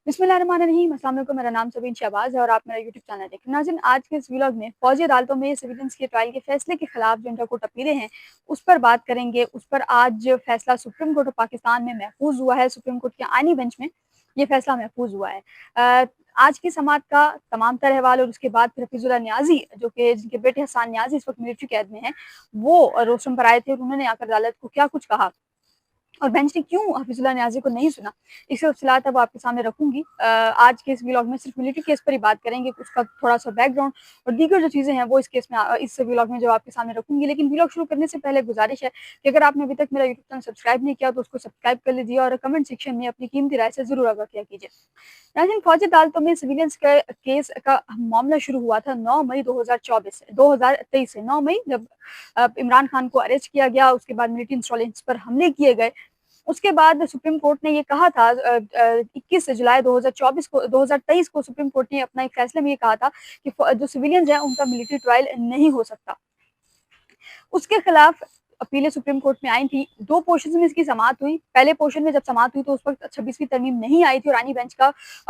बिस्मिल्लाहिर्रहमानिर्रहीम। अस्सलाम वालेकुम। मेरा नाम सबीन शहबाज है और आप मेरा यूट्यूब चैनल देख रहे हैं। नाज़रीन, आज के इस व्लॉग में फौजी अदालतों में सिविलियंस के ट्रायल के फैसले के खिलाफ जो इंटरकोर्ट अपीलें हैं उस पर बात करेंगे। उस पर आज फैसला सुप्रीम कोर्ट ऑफ पाकिस्तान में महफूज हुआ है। सुप्रीम कोर्ट के आईनी बेंच में ये फैसला महफूज हुआ है। आज की समाअत का तमाम तर अहवाल और उसके बाद फिर हफीजुल्लाह न्याजी जो कि जिनके बेटे हसान न्याजी इस वक्त मिलिट्री कैद में हैं, वो रोस्टम पर आए थे और उन्होंने आकर अदालत को क्या कुछ कहा और बेंच ने क्यों हफीजुल्लाह न्याज़ी को नहीं सुना, इसकी तफसीलात अब आपके सामने रखूंगी। आज के इस व्लॉग में सिर्फ मिलिट्री केस पर ही बात करेंगे, उसका थोड़ा सा बैकग्राउंड और दीगर जो चीज़ें हैं वो इस केस में इस व्लॉग में जो आपके सामने रखूंगी। लेकिन व्लॉग शुरू करने से पहले गुजारिश है कि अगर आपने अभी तक मेरा यूट्यूब चैनल सब्सक्राइब नहीं किया तो उसको सब्सक्राइब कर लीजिए और कमेंट सेक्शन में अपनी कीमती राय से जरूर आगाह किया कीजिए। नाज़रीन, फौजी अदालतों में सिविलियंस के केस का मामला शुरू हुआ था 9 मई 2023 से 9 मई जब इमरान खान को अरेस्ट किया गया। उसके बाद मिलिट्री इंस्टॉलेशंस पर हमले किए गए। उसके बाद सुप्रीम कोर्ट ने ये कहा था 21 जुलाई 2023 को सुप्रीम कोर्ट ने अपना एक फैसले में ये कहा था कि जो सिविलियंस हैं उनका मिलिट्री ट्रायल नहीं हो सकता। उसके खिलाफ अपीलें सुप्रीम कोर्ट में आई थी। दो पोर्शन में इसकी समाअत हुई। पहले पोर्शन में जब समाअत हुई तो उस वक्त 26वीं तरमीम नहीं आई थी और आईनी बेंच का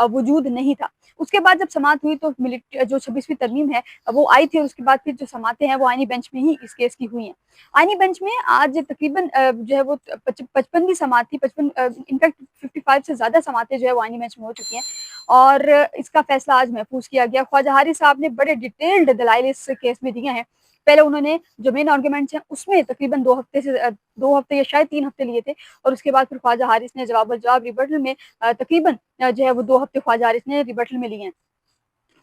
वजूद नहीं था। उसके बाद जब समाअत हुई तो मिलिट्री जो 26वीं तरमीम है वो आई थी और उसके बाद फिर जो समाअतें हैं वो आईनी बेंच में ही इस केस की हुई हैं। आईनी बेंच में आज तकरीबन जो है वो 55वीं समाअत थी। 55 इनफैक्ट 55 से ज़्यादा समाअतें जो है वो आईनी बेंच में हो चुकी हैं और इसका फैसला आज महफूज किया गया। ख्वाजा हारिस साहब ने बड़े डिटेल्ड दलाइल इस केस में दिए हैं। पहले उन्होंने जो मेन आर्गूमेंट्स हैं उसमें तकरीबन 2 हफ्ते या शायद 3 हफ्ते लिए थे और उसके बाद फिर ख्वाजा हारिस ने जवाब रिबटल में तकरीबन जो है वो 2 हफ्ते ख्वाजा हारिस ने रिबटल में लिए हैं।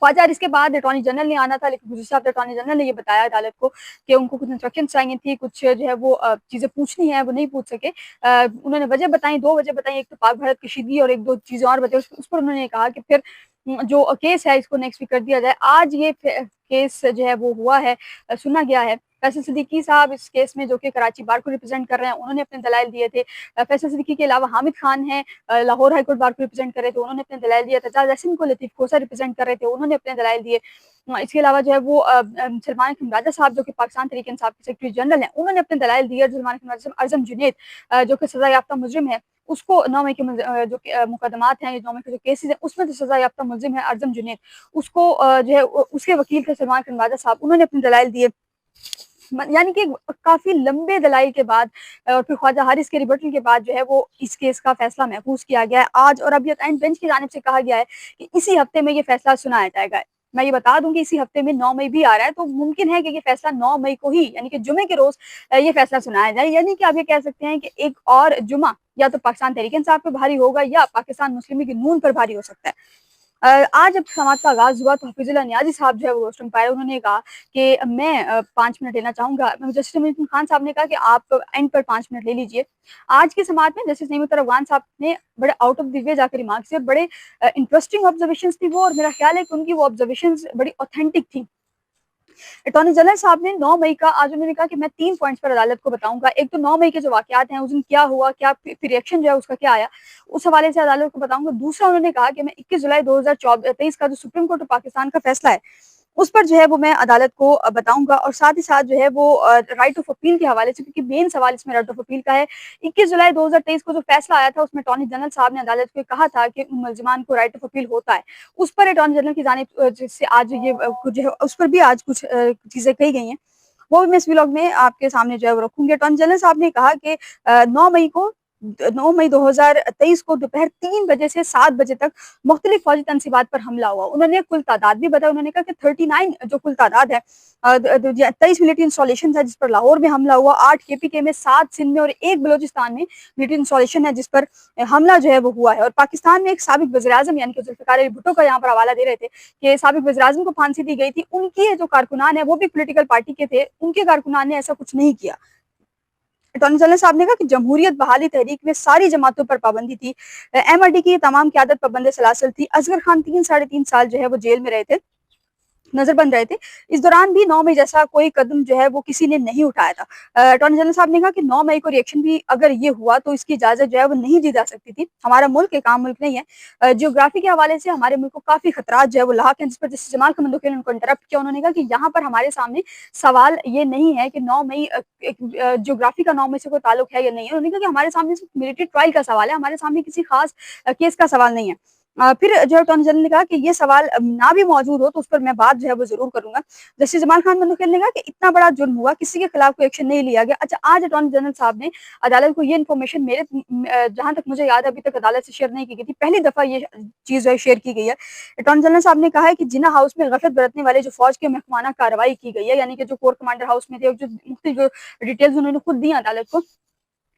ख्वाजा हारिस के बाद अटॉर्नी जनरल ने आना था, लेकिन गुज़श्ता हफ्ते अटॉर्नी जनरल ने ये बताया अदालत को कि उनको कुछ इंस्ट्रक्शन चाहिए थी, कुछ जो है वो चीज़ें पूछनी है, वो नहीं पूछ सके। उन्होंने वजह बताई, 2 वजह बताई, एक तो पाक भारत कशीदगी और एक दो चीज़ें और बताई। उस पर उन्होंने कहा कि फिर जो केस है इसको नेक्स्ट वीक कर दिया जाए। आज ये केस जो है वो हुआ है, सुना गया है। फैसल सिद्दीकी साहब इस केस में जो कि कराची बार को रिप्रेजेंट कर रहे हैं, उन्होंने अपने दलाइल दिए थे। फैसल सिद्दीकी के अलावा हामिद खान हैं, लाहौर हाईकोर्ट बार को रिप्रेजेंट कर रहे थे, उन्होंने अपने दलाइल दिए। तजाज अहसन को लतीफ़ खोसा रिप्रेजेंट कर रहे थे, उन्होंने अपने दलाइल दिए। इसके अलावा जो है वो सलमान राजा साहब जो कि पाकिस्तान तहरीक इंसाफ के सेक्रेटरी जनरल हैं, उन्होंने अपने दलाइल दिए। सलमान राजा साहब अर्जम जुनैद जो कि सजा याफ्ता मुजरिम है, उसको 9 मई के जो मुकदमात हैं, 9 मई के जो केसेस हैं उसमें जो सजा याफ्ता मुलजिम है अर्जम जुनैद, उसको जो है उसके वकील थे सलमान राजा साहब, उन्होंने अपने दलाइल दिए। यानी कि काफी लंबे दलाइल के बाद और फिर ख्वाजा हारिस के रिबटल के बाद जो है वो इस केस का फैसला महफूज किया गया है आज। और अभी एंड बेंच की जानिब से कहा गया है कि इसी हफ्ते में ये फैसला सुनाया जाएगा। मैं ये बता दूं कि इसी हफ्ते में 9 मई भी आ रहा है, तो मुमकिन है कि ये फैसला 9 मई को ही यानी कि जुमे के रोज ये फैसला सुनाया जाए। यानी कि आप ये कह सकते हैं कि एक और जुमा या तो पाकिस्तान तहरीक इंसाफ पर भारी होगा या पाकिस्तान मुस्लिम लीग नून पर भारी हो सकता है। आज जब समाअत का आगाज हुआ तो हफीजुल्लाह न्याजी साहब जो है वो रोस्टम पर आए। उन्होंने कहा कि मैं 5 मिनट लेना चाहूंगा। जस्टिस नईमुद्दीन खान साहब ने कहा कि आप एंड पर 5 मिनट ले लीजिए। आज की समाअत में जस्टिस नईमुद्दीन अफगान साहब ने बड़े आउट ऑफ द वे जाकर रिमार्क्स दिए, बड़े इंटरेस्टिंग ऑब्जर्वेशंस थी वो, और मेरा ख्याल है कि उनकी वो ऑब्जर्वेशंस बड़ी ऑथेंटिक थी। अटॉर्नी जनरल साहब ने 9 मई का आज उन्होंने कहा कि मैं 3 पॉइंट्स पर अदालत को बताऊंगा। एक तो 9 मई के जो वाकयात हैं उस दिन क्या हुआ, क्या फिर रिएक्शन जो है उसका क्या आया, उस हवाले से अदालत को बताऊंगा। दूसरा उन्होंने कहा कि मैं 21 जुलाई 2023 का जो सुप्रीम कोर्ट ऑफ पाकिस्तान का फैसला है उस पर जो है वो मैं अदालत को बताऊंगा। और साथ ही साथ जो है वो राइट ऑफ अपील के हवाले से, क्योंकि मेन सवाल इसमें राइट ऑफ अपील का है। 21 जुलाई 2023 को जो फैसला आया था उसमें अटॉर्नी जनरल साहब ने अदालत को कहा था कि मुलजिमान को राइट ऑफ अपील होता है। उस पर अटॉर्नी जनरल की जानिब से आज ये जो है उस पर भी आज कुछ चीजें कही गई हैं, वो भी मैं इस व्लॉग में आपके सामने जो है वो रखूंगी। अटॉर्नी जनरल साहब ने कहा कि 9 मई 2023 को दोपहर 3 बजे से 7 बजे तक मुख्तलिफ फौजी तनसीबात पर हमला हुआ। उन्होंने कुल तादाद भी बताया। उन्होंने कहा कि 39 जो कुल तादाद है, 23 मिलिट्री इंस्टॉलेशन है जिस पर लाहौर में हमला हुआ, 8 KPK में, 7 सिंध में और 1 बलोचिस्तान में मिलिट्री इंस्टॉलेशन है जिस पर हमला जो है वो हुआ है। और पाकिस्तान में एक साबिक वज़ीर-ए-आज़म यानी कि जुल्फ़िकार अली भुट्टो का यहाँ पर हवाला दे रहे थे कि साबिक वज़ीर-ए-आज़म को फांसी दी गई थी। उनकी जो कारकुनान है वो भी पोलिटिकल पार्टी के थे, उनके कारकुनान ने ऐसा कुछ नहीं किया। अटॉर्नी जनरल साहब ने कहा कि जमहूरियत बहाली तहरीक में सारी जमातों पर पाबंदी थी। MRD की तमाम क़यादत पाबंद सलासल थी। असगर खान 3-3.5 साल जो है वो जेल में रहे थे, नजरबंद रहे थे। इस दौरान भी 9 मई जैसा कोई कदम जो है वो किसी ने नहीं उठाया था। अटॉर्नी जनरल साहब ने कहा कि 9 मई को रिएक्शन भी अगर ये हुआ तो इसकी इजाजत जो है वो नहीं दी जा सकती थी। हमारा मुल्क एक आम मुल्क नहीं है। जियोग्राफी के हवाले से हमारे मुल्क को काफी खतरात जो है वो लाक हैं, जिस पर जैसे जमाल खमंदुखी ने उनको इंटरप्ट किया। उन्होंने कहा कि यहाँ पर हमारे सामने सवाल ये नहीं है कि 9 मई जियोग्राफी का 9 मई से कोई ताल्लुक है या नहीं है। उन्होंने कहा कि हमारे सामने मिलिट्री ट्रायल का सवाल है, हमारे सामने किसी खास केस का सवाल नहीं है। फिर जो है अटॉर्नी जनरल ने कहा कि ये सवाल ना भी मौजूद हो तो उस पर मैं बात जो है वो ज़रूर करूँगा। जस्टिस जमाल खान बंदूखेल ने कहा कि इतना बड़ा जुर्म हुआ, किसी के खिलाफ कोई एक्शन नहीं लिया गया। अच्छा, आज अटॉर्नी जनरल साहब ने अदालत को ये इन्फॉर्मेशन जहाँ तक मुझे याद है अभी तक अदालत से शेयर नहीं की गई थी। पहली दफ़ा ये चीज़ जो है शेयर की गई है। अटॉर्नी जनरल साहब ने कहा है कि जिन्ना हाउस में गफलत बरतने वाले जो फ़ौज की महकमाना कार्रवाई की गई है, यानी कि जो कोर कमांडर हाउस में थे और जो मुख्तलिफ जो डिटेल्स उन्होंने खुद दी अदालत को,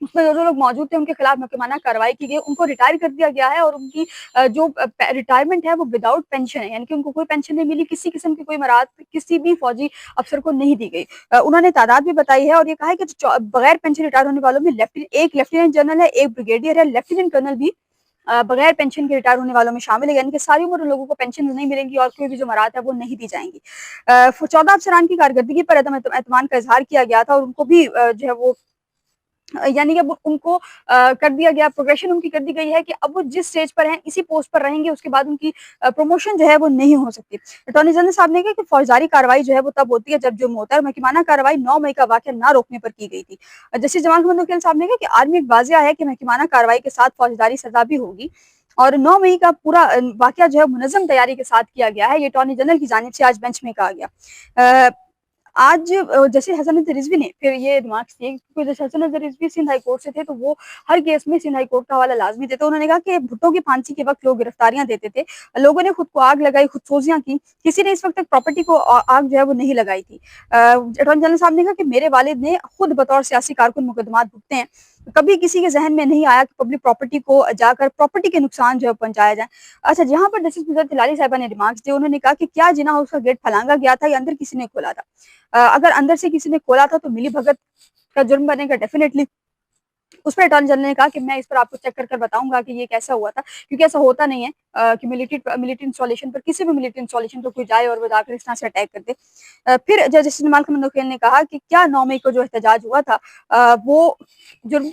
उसमें जो लोग मौजूद थे उनके खिलाफ मुकम्मल कार्रवाई की गई, उनको रिटायर कर दिया गया है और उनकी जो रिटायरमेंट है वो विदाउट पेंशन है, यानी कि उनको कोई पेंशन नहीं मिली, किसी किस्म की कोई मराद किसी भी फौजी अफसर को नहीं दी गई। उन्होंने तादाद भी बताई है और ये कहा है कि बगैर पेंशन रिटायर होने वालों में एक लेफ्टिनेंट जनरल है, एक ब्रिगेडियर है, लेफ्टिनेंट कर्नल भी बगैर पेंशन के रिटायर होने वालों में शामिल है, यानी कि सारी उम्र लोगों को पेंशन नहीं मिलेंगी और कोई भी जो मराहत है वो नहीं दी जाएंगी। 14 अफसरान की कारकर्दगी पर एतमान का इजहार किया गया था और उनको भी जो है वो यानी कि अब उनको कर दिया गया, प्रोग्रेशन उनकी कर दी गई है कि अब वो जिस स्टेज पर हैं इसी पोस्ट पर रहेंगे, उसके बाद उनकी प्रमोशन जो है वो नहीं हो सकती। अटॉर्नी जनरल साहब ने कहा कि फौजदारी कार्रवाई जो है वो तब होती है जब जुर्म होता है, और महकमाना कार्रवाई 9 मई का वाक़या ना रोकने पर की गई थी। जस्टिस जमाल बंदूखेल साहब ने कहा कि आर्मी एक वाज़िया है कि महकमाना कार्रवाई के साथ फौजदारी सजा भी होगी और 9 मई का पूरा वाक़या जो है मुनज़्ज़म तैयारी के साथ किया गया है। ये अटॉर्नी जनरल की जानिब से आज बेंच में कहा गया। आज जैसे हसन रिजवी ने फिर ये रिमार्क्स किए, क्योंकि जैसे हसन रिजवी सिंध हाई कोर्ट से थे तो वो हर केस में सिंध हाई कोर्ट का हवाला लाजमी देते। उन्होंने कहा कि भुट्टो की फांसी के वक्त लोग गिरफ्तारियां देते थे, लोगों ने खुद को आग लगाई, खुदसोजियां की, किसी ने इस वक्त तक प्रॉपर्टी को आग जो है वो नहीं लगाई थी। अटॉर्नी जनरल साहब ने कहा कि मेरे वालिद ने खुद बतौर सियासी कारकुन मुकदमात भुगते हैं, कभी किसी के जहन में नहीं आया कि पब्लिक प्रॉपर्टी को जाकर प्रॉपर्टी के नुकसान जो है पहुंचाया जाए। अच्छा, जहां पर जस्टिस मुजफ्फर तिलारी साहिबा ने रिमार्क्स दिए, उन्होंने कहा कि क्या जिना हाउस का गेट फलांगा गया था या अंदर किसी ने खोला था? अगर अंदर से किसी ने खोला था तो मिली भगत का जुर्म बनेगा डेफिनेटली। उस पर अटॉर्नी जनरल ने कहा कि मैं इस पर आपको चेक कर बताऊंगा कि ये कैसा हुआ था, क्योंकि ऐसा होता नहीं है कि मिलिट्री इंस्टॉलेशन पर, किसी भी मिलिट्री इंस्टॉलेशन पर कोई जाए और वो जाकर इस तरह से अटैक कर दे। फिर जस्टिस जमाल खान बंदूखेल ने कहा कि क्या 9 मई को जो एहतजाज हुआ था वो जुर्म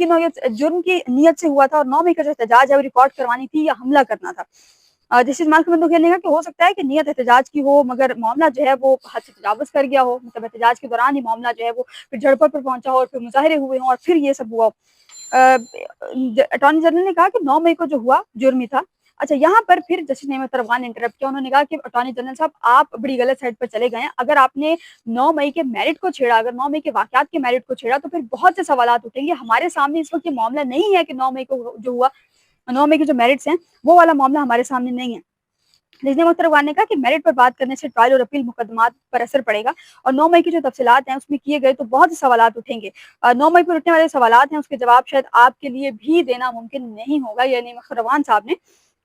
की नीयत से हुआ था, और 9 मई का जो एहतजाज है वो रिकॉर्ड करवानी थी या हमला करना था? जस्टिस जमाल खान बंदूखेल ने कहा कि हो सकता है कि नीयत एहतजाज की हो, मगर मामला जो है वो हद से तजावुज़ कर गया हो, मतलब एहतजाज के दौरान ही मामला जो है वो फिर झड़पों पर पहुंचा हो और फिर मुजाहरे हुए हों और फिर ये सब हुआ हो। अटॉर्नी जनरल ने कहा कि 9 मई को जो हुआ जुर्म ही था। अच्छा, यहाँ पर फिर जस्टिस नेमत तरफ़गान ने इंटरप्ट किया। उन्होंने कहा कि अटॉर्नी जनरल साहब, आप बड़ी गलत साइड पर चले गए हैं। अगर आपने 9 मई के मेरिट को छेड़ा, अगर 9 मई के वाक़यात के मेरिट को छेड़ा तो फिर बहुत से सवालात उठेंगे। हमारे सामने इस वक्त ये मामला नहीं है कि 9 मई को जो हुआ, 9 मई के जो मेरिट्स हैं वो वाला मामला हमारे सामने नहीं है। लेकिन मुख्तार ने कहा कि मेरिट पर बात करने से ट्रायल और अपील मुकदमात पर असर पड़ेगा, और 9 मई की जो तफसीलात हैं उसमें किए गए तो बहुत से सवालात उठेंगे। 9 मई पर उठने वाले सवालात हैं, उसके जवाब शायद आपके लिए भी देना मुमकिन नहीं होगा, यानी मुख्तार साहब ने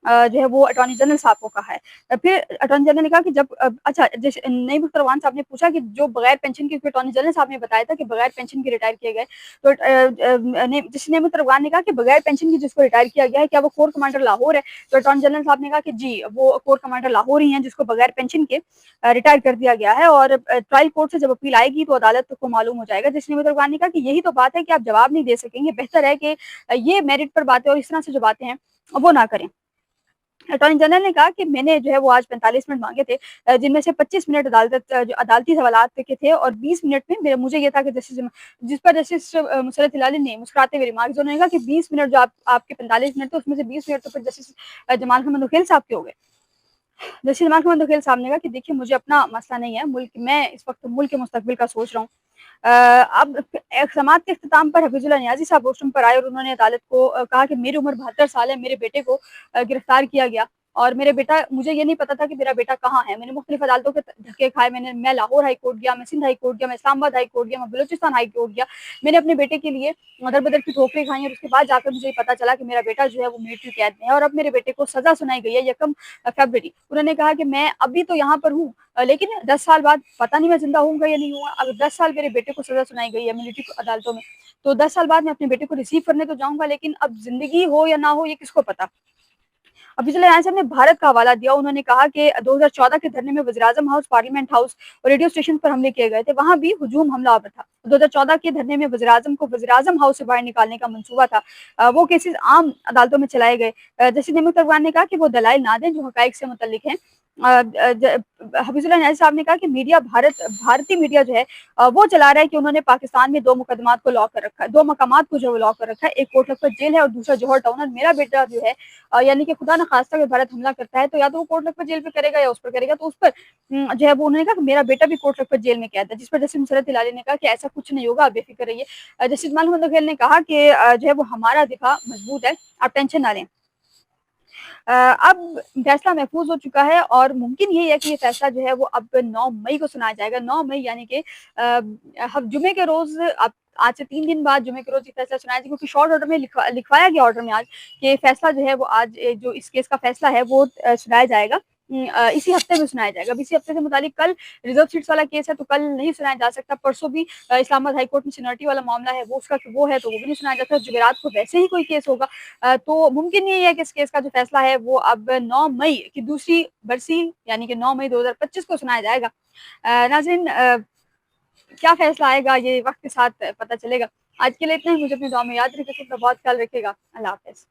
जो है वो अटॉर्नी जनरल साहब को कहा है। फिर अटॉर्नी जनरल ने कहा कि जब अच्छा, जैसे नईम मुख्तार साहब ने पूछा कि जो बगैर पेंशन के, अटॉर्नी जनरल साहब ने बताया था कि बगैर पेंशन के रिटायर किए गए, तो जैसे नईम मुख्तार ने कहा कि बगैर पेंशन की जिसको रिटायर किया गया है क्या वो कोर कमांडर लाहौर है? तो अटॉर्नी जनरल साहब ने कहा कि जी, वो कोर कमांडर लाहौर ही हैं जिसको बगैर पेंशन के रिटायर कर दिया गया है, और ट्रायल कोर्ट से जब अपील आएगी तो अदालत को मालूम हो जाएगा। जिसने मुख्तार ने कहा कि यही तो बात है कि आप जवाब नहीं दे सकेंगे, बेहतर है कि ये मेरिट पर बातें और इस तरह से जो बातें हैं वो ना करें। अटॉर्नी जनरल ने कहा कि मैंने जो है वो आज 45 मिनट मांगे थे, जिनमें से 25 मिनट अदालती सवालात के थे और 20 मिनट में मुझे ये था कि जिस पर जस्टिस मुसरत हिलाली ने मुस्कुराते हुए रिमार्क्स, उन्होंने कहा कि 20 मिनट जो आपके 45 मिनट थे उसमें से 20 मिनट तो फिर जस्टिस जमाल खान बंदूखेल साहब के हो गए। जस्टिस जमाल खान बंदूखेल साहब ने कहा कि देखिए, मुझे अपना मसला नहीं है, मैं इस वक्त मुल्क के मुस्तकबिल का सोच रहा हूँ। अब समात के इख्तिताम पर हफीजुल्लाह नियाज़ी साहब वॉशरूम पर आए और उन्होंने अदालत को कहा कि मेरी उम्र 72 साल है, मेरे बेटे को गिरफ्तार किया गया और मेरे बेटा, मुझे ये नहीं पता था कि मेरा बेटा कहाँ है। मैंने मुख्तलिफ अदालतों के धक्के खाए, मैं लाहौर हाई कोर्ट गया, मैं सिंध हाई कोर्ट गया, मैं इस्लामाबाद हाई कोर्ट गया, मैं बलूचिस्तान हाई कोर्ट गया। मैंने अपने बेटे के लिए दर बदर की ठोकरें खाई और उसके बाद जाकर मुझे पता चला कि मेरा बेटा जो है वो मिलिट्री कैद में है और अब मेरे बेटे को सजा सुनाई गई है 1 फरवरी। उन्होंने कहा कि मैं अभी तो यहाँ पर हूँ, लेकिन 10 साल बाद पता नहीं मैं जिंदा होऊंगा या नहीं होऊंगा। अगर 10 साल मेरे बेटे को सजा सुनाई गई है मिलिट्री अदालतों में, तो 10 साल बाद मैं अपने बेटे को रिसीव करने तो जाऊंगा, लेकिन अब जिंदगी हो या ना हो ये किसको पता। अफजल साहब ने भारत का हवाला दिया। उन्होंने कहा कि 2014 के धरने में वज़ीर-ए-आज़म हाउस, पार्लियामेंट हाउस और रेडियो स्टेशन पर हमले किए गए थे, वहां भी हुजूम हमलावर था। 2014 के धरने में वज़ीर-ए-आज़म को वज़ीर-ए-आज़म हाउस से बाहर निकालने का मंसूबा था। वो केसेस आम अदालतों में चलाए गए। जस्टिस नेमत तरफ़गान ने कहा कि वो दलाइल ना दें जो हकाइक से मुतल्लिक हैं। حفیظ اللہ ناظر صاحب نے کہا کہ میڈیا بھارتی میڈیا جو ہے وہ چلا رہا ہے کہ انہوں نے پاکستان میں 2 مقدمات کو لاک کر رکھا ہے، 2 مقامات کو جو ہے وہ لاک کر رکھا ہے، ایک کوٹ لکھپت جیل ہے اور دوسرا جوہر ٹاؤن۔ اور میرا بیٹا جو ہے یعنی کہ خدا نخواستہ اگر بھارت حملہ کرتا ہے تو یا تو وہ کوٹ لکھپت جیل پہ کرے گا یا اس پر کرے گا، تو اس پر جو ہے وہ انہوں نے کہا کہ میرا بیٹا بھی کوٹ لکھپت جیل میں قید ہے، جس پر جسٹس مسرت ہلالی نے کہا کہ ایسا کچھ نہیں ہوگا، آپ بے فکر رہیے۔ جسٹس محمد بخیل نے کہا کہ جو ہے وہ ہمارا دفاع مضبوط ہے، آپ ٹینشن نہ لیں۔ اب فیصلہ محفوظ ہو چکا ہے اور ممکن یہی ہے کہ یہ فیصلہ جو ہے وہ اب 9 مئی کو سنایا جائے گا۔ 9 مئی یعنی کہ جمعے کے روز، اب آج سے 3 دن بعد جمعے کے روز یہ فیصلہ سنایا جائے گا، کیونکہ شارٹ آرڈر میں لکھوایا گیا آرڈر میں آج کہ فیصلہ جو ہے وہ آج جو اس کیس کا فیصلہ ہے وہ سنایا جائے گا، اسی ہفتے میں سنایا جائے گا۔ اب اسی ہفتے سے متعلق کل ریزرو سیٹس والا کیس ہے تو کل نہیں سنایا جا سکتا، پرسوں بھی اسلام آباد ہائی کورٹ میں سینئرٹی والا معاملہ ہے وہ اس کا وہ ہے تو وہ بھی نہیں سنایا جا سکتا، جمعرات کو ویسے ہی کوئی کیس ہوگا، تو ممکن یہی ہے کہ اس کیس کا جو فیصلہ ہے وہ اب 9 مئی کی دوسری برسی یعنی کہ 9 مئی 2025 کو سنایا جائے گا۔ ناظرین، کیا فیصلہ آئے گا یہ وقت کے ساتھ پتہ چلے گا۔ آج کے لیے اتنا ہی، مجھے اپنی دعا میں یاد رکھے، خود کا بہت خیال رکھے گا۔ اللہ حافظ۔